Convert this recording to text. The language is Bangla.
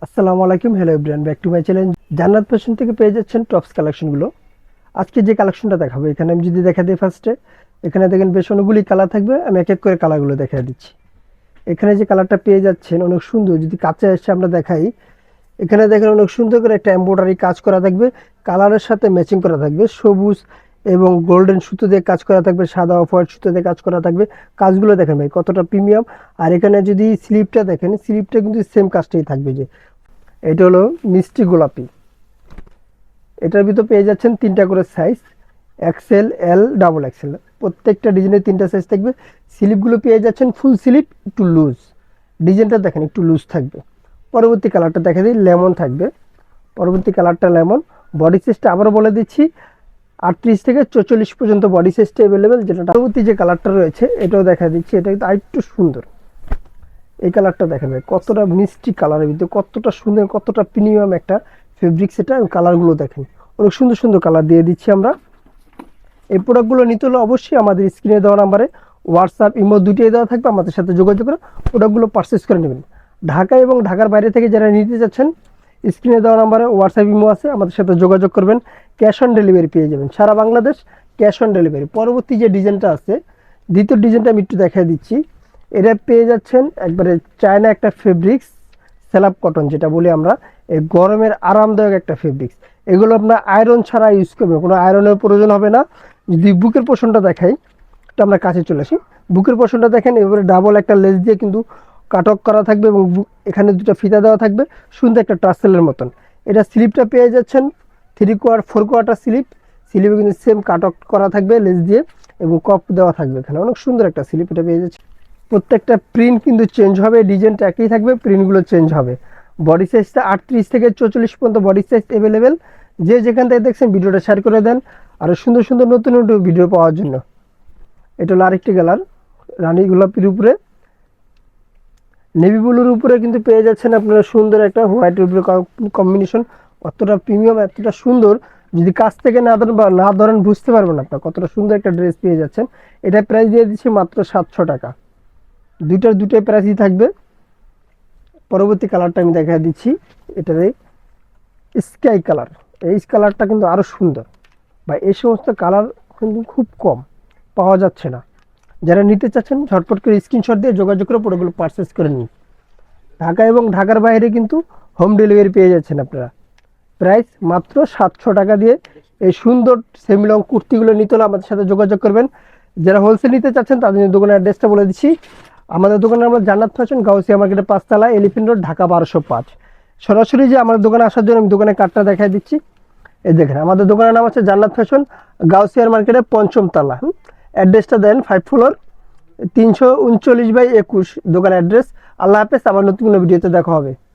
আসসালামু আলাইকুম, hello everyone, back to my channel. জান্নাত ফ্যাশন থেকে পেয়ে যাচ্ছেন টপস কালেকশনগুলো। আজকে যে কালেকশনটা দেখাবো, এখানে আমি যদি দেখা দিই ফার্স্টে, এখানে দেখেন বেশ অনেকগুলি কালার থাকবে। আমি এক এক করে কালারগুলো দেখা দিচ্ছি। এখানে যে কালারটা পেয়ে যাচ্ছেন অনেক সুন্দর, যদি কাছে এসে আমরা দেখাই, এখানে দেখেন অনেক সুন্দর করে একটা এমব্রয়ডারি কাজ করা থাকবে, কালারের সাথে ম্যাচিং করা থাকবে, সবুজ এবং গোল্ডেন সুতো দিয়ে কাজ করা থাকবে, সাদা অফ হোয়াইট সুতো দিয়ে কাজ করা থাকবে। কাজগুলো দেখেন ভাই কতটা প্রিমিয়াম। আর এখানে যদি স্লিপটা দেখেন, স্লিপটা কিন্তু সেম কাজটাই থাকবে। যে এটা হলো মিষ্টি গোলাপি, এটার ভিতর পেয়ে যাচ্ছেন তিনটা করে সাইজ, এক্সেল, এল, ডাবল এক্সেল। প্রত্যেকটা ডিজাইনের তিনটা সাইজ থাকবে। স্লিপগুলো পেয়ে যাচ্ছেন ফুল স্লিপ, একটু লুজ। ডিজাইনটা দেখেন একটু লুজ থাকবে। পরবর্তী কালারটা দেখা দিই, লেমন থাকবে। পরবর্তী কালারটা লেমন। বডি সাইজটা আবারও বলে দিচ্ছি, 38 থেকে 44 পর্যন্ত বডি সাইজটা অ্যাভেলেবেল। যেটা পরবর্তী যে কালারটা রয়েছে এটাও দেখা দিচ্ছি, এটা কিন্তু আরেকটু সুন্দর। এই কালারটা দেখেন ভাই কতটা মিষ্টি কালারের ভিতরে, কতটা সুন্দর, কতটা প্রিমিয়াম একটা ফেব্রিক্স। এটা কালারগুলো দেখেন, অনেক সুন্দর সুন্দর কালার দিয়ে দিচ্ছি আমরা। এই প্রোডাক্টগুলো নিতে হলে অবশ্যই আমাদের স্ক্রিনে দেওয়া নাম্বারে হোয়াটসঅ্যাপ, ইমো দুটোই দেওয়া থাকবে, আমাদের সাথে যোগাযোগ করে প্রোডাক্টগুলো পারচেস করে নেবেন। ঢাকা এবং ঢাকার বাইরে থেকে যারা নিতে যাচ্ছেন, স্ক্রিনে দেওয়া নাম্বারে হোয়াটসঅ্যাপ, ইমো আছে, আমাদের সাথে যোগাযোগ করবেন। ক্যাশ অন ডেলিভারি পেয়ে যাবেন, সারা বাংলাদেশ ক্যাশ অন ডেলিভারি। পরবর্তী যে ডিজাইনটা আছে, দ্বিতীয় ডিজাইনটা আমি একটু দেখাই দিচ্ছি। এটা পেয়ে যাচ্ছেন একবারে চায়না একটা ফেব্রিক্স, স্যালাপ কটন যেটা বলি আমরা। এই গরমের আরামদায়ক একটা ফেব্রিক্স। এগুলো আপনার আয়রন ছাড়া ইউজ করবেন, কোনো আয়রনের প্রয়োজন হবে না। যদি বুকের পোর্শনটা দেখাই, তো আমরা কাছে চলে আসি। বুকের পোর্শনটা দেখেন, এবারে ডাবল একটা লেস দিয়ে কিন্তু কাটক করা থাকবে এবং এখানে দুটো ফিতা দেওয়া থাকবে, সুন্দর একটা টার্সেলের মতন। এটা স্লিপটা পেয়ে যাচ্ছেন 3/4 স্লিপ। স্লিপে কিন্তু সেম কাটক করা থাকবে লেস দিয়ে এবং কপ দেওয়া থাকবে। এখানে অনেক সুন্দর একটা স্লিপ এটা পেয়ে যাচ্ছে। প্রত্যেকটা প্রিন্ট কিন্তু চেঞ্জ হবে, ডিজাইনটা একই থাকবে, প্রিন্টগুলো চেঞ্জ হবে। বডি সাইজটা 38 থেকে 44 পর্যন্ত বডি সাইজ অ্যাভেলেবেল। যে যেখান থেকে দেখছেন ভিডিওটা শেয়ার করে দেন আরও সুন্দর সুন্দর নতুন নতুন ভিডিও পাওয়ার জন্য। এটা হলো আরেকটি কালার, রানী গোলাপির উপরে নেভি ব্লুর উপরে কিন্তু পেয়ে যাচ্ছেন আপনারা সুন্দর একটা হোয়াইটের উপরে কম্বিনেশন। কতটা প্রিমিয়াম, এতটা সুন্দর, যদি কাছ থেকে না ধরেন বা না ধরেন বুঝতে পারবেন আপনার কতটা সুন্দর একটা ড্রেস পেয়ে যাচ্ছেন। এটা প্রাইস দিয়ে দিচ্ছি মাত্র 700 টাকা। দুইটাই প্রাইসই থাকবে। পরবর্তী কালারটা আমি দেখা দিচ্ছি, এটার স্কাই কালার। এই কালারটা কিন্তু আরও সুন্দর, বা এই সমস্ত কালার কিন্তু খুব কম পাওয়া যাচ্ছে না। যারা নিতে চাচ্ছেন ঝটপট করে স্ক্রিনশট দিয়ে যোগাযোগ করে প্রোডাক্টগুলো পারচেস করে নিন। ঢাকা এবং ঢাকার বাইরে কিন্তু হোম ডেলিভারি পেয়ে যাচ্ছেন আপনারা। প্রাইস মাত্র 700 টাকা দিয়ে এই সুন্দর সেমিলং কুর্তিগুলো নিতে হলে আমাদের সাথে যোগাযোগ করবেন। যারা হোলসেল নিতে চাচ্ছেন তাদের দোকানের অ্যাড্রেসটা বলে দিচ্ছি। আমাদের দোকানে আমরা জান্নাত ফ্যাশন, গাউসিয়া মার্কেটের 5 তলা, এলিফ্যান্ট রোড, ঢাকা 1205। সরাসরি যে আমাদের দোকানে আসার জন্য আমি দোকানের কার্ডটা দেখাই দিচ্ছি। এই দেখেন, আমাদের দোকানের নাম হচ্ছে জান্নাত ফ্যাশন, গাউসিয়ার মার্কেটের 5ম তলা। অ্যাড্রেসটা দেন 5 ফ্লোর, 339/21 দোকান অ্যাড্রেস। আল্লাহ হাফেজ, আবার নতুন কোনো ভিডিওতে দেখা হবে।